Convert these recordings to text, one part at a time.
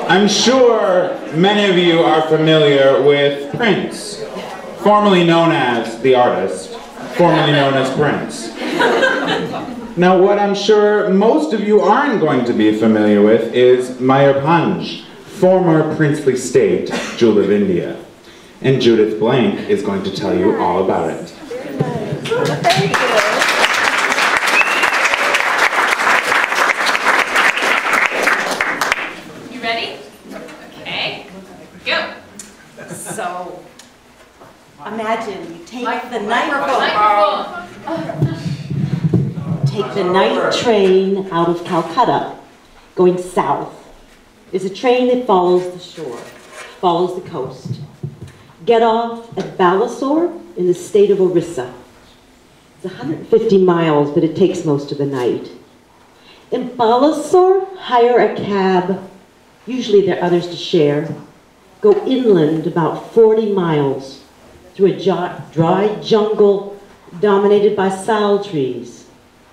I'm sure many of you are familiar with Prince, formerly known as the artist, formerly known as Prince. Now, what I'm sure most of you aren't going to be familiar with is Mayurbhang, former princely state, Jewel of India. And Judith Blank is going to tell you all about it. Thank you. You ready? Okay, go. So, imagine you take the night train out of Calcutta, going south. There's a train that follows the shore, follows the coast. Get off at Balasore in the state of Orissa. It's 150 miles, but it takes most of the night. In Balasore, hire a cab. Usually there are others to share. Go inland about 40 miles through a dry jungle dominated by sal trees,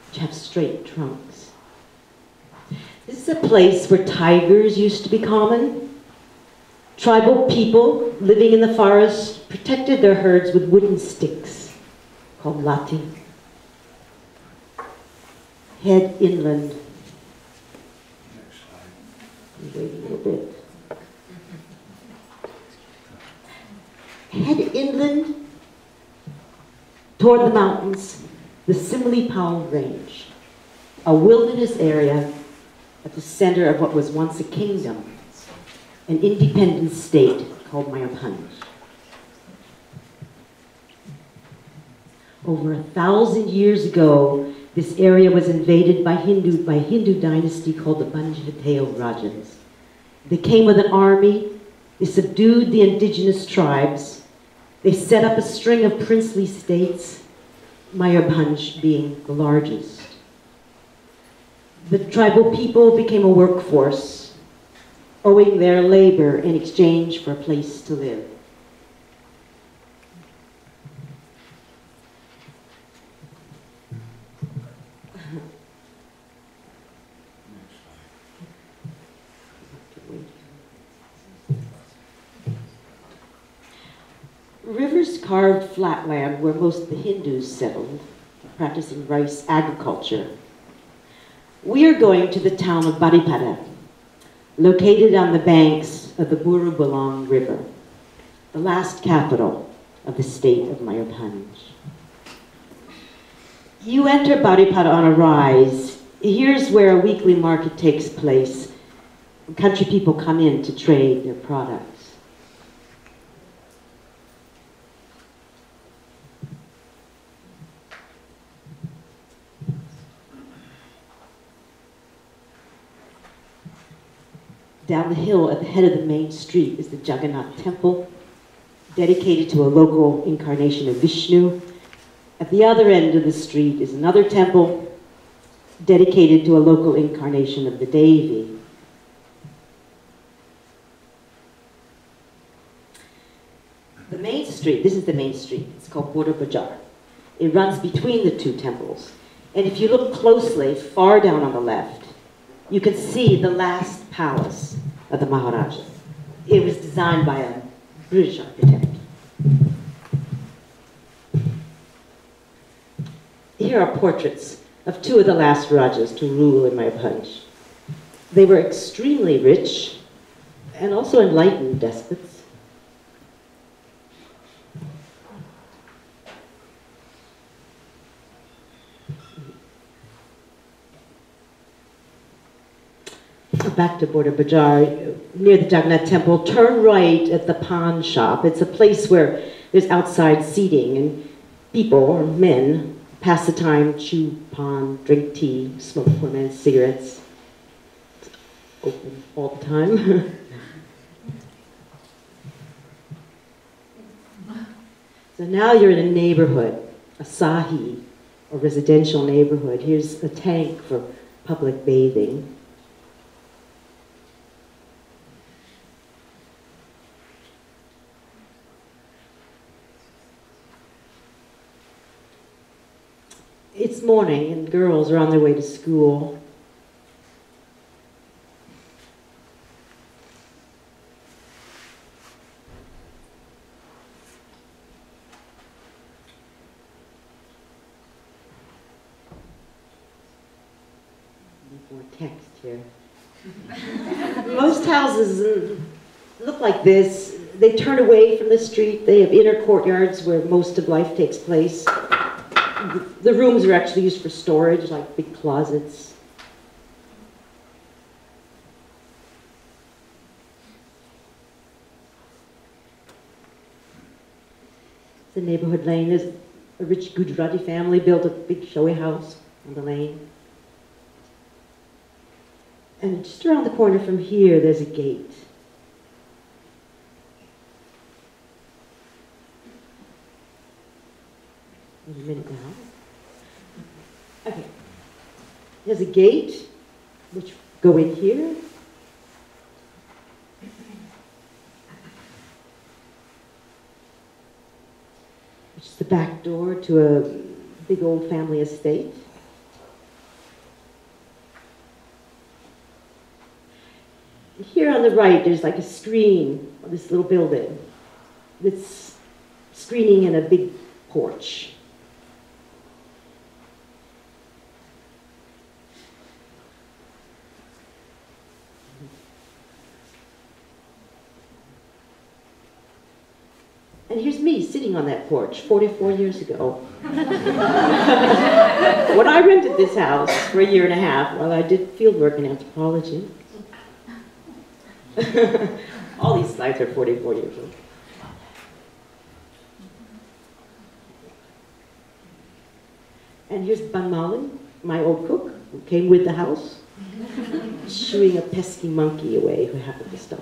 which have straight trunks. This is a place where tigers used to be common. Tribal people living in the forest protected their herds with wooden sticks called lati. Head inland. Wait a little bit. Head inland toward the mountains, the Similipal Range, a wilderness area at the center of what was once a kingdom, an independent state called Mayurbhang. Over 1,000 years ago, this area was invaded by Hindu dynasty called the Banjhateo Rajas. They came with an army, they subdued the indigenous tribes, they set up a string of princely states, Mayurbhang being the largest. The tribal people became a workforce, owing their labor in exchange for a place to live. Rivers carved flatland where most of the Hindus settled, practicing rice agriculture. We are going to the town of Baripada, located on the banks of the Buru-Bulang River, the last capital of the state of Mayurbhang. You enter Baripada on a rise. Here's where a weekly market takes place. Country people come in to trade their products. Down the hill at the head of the main street is the Jagannath Temple, dedicated to a local incarnation of Vishnu. At the other end of the street is another temple, dedicated to a local incarnation of the Devi. The main street, this is the main street, it's called Border Bazaar. It runs between the two temples. And if you look closely, far down on the left, you can see the last palace of the Maharaja. It was designed by a British architect. Here are portraits of two of the last Rajas to rule in Mayurbhang. They were extremely rich and also enlightened despots. Back to Border Bazaar, near the Jagannath Temple, turn right at the pawn shop. It's a place where there's outside seating and people, or men, pass the time, chew pawn, drink tea, smoke poor man's cigarettes. It's open all the time. So now you're in a neighborhood, a sahi, a residential neighborhood. Here's a tank for public bathing. It's morning and girls are on their way to school. more text here. Most houses look like this. They turn away from the street. They have inner courtyards where most of life takes place. The rooms are actually used for storage, like big closets. The neighborhood lane is a rich Gujarati family built a big showy house on the lane. And just around the corner from here, there's a gate. Wait a minute now. Okay. There's a gate, which go in here. Which is the back door to a big old family estate. Here on the right, there's like a screen of this little building with screening in a big porch. And here's me sitting on that porch 44 years ago. When I rented this house for a year and a half, while I did field work in anthropology. All these slides are 44 years old. And here's Banmali, my old cook, who came with the house, shooing a pesky monkey away who happened to stop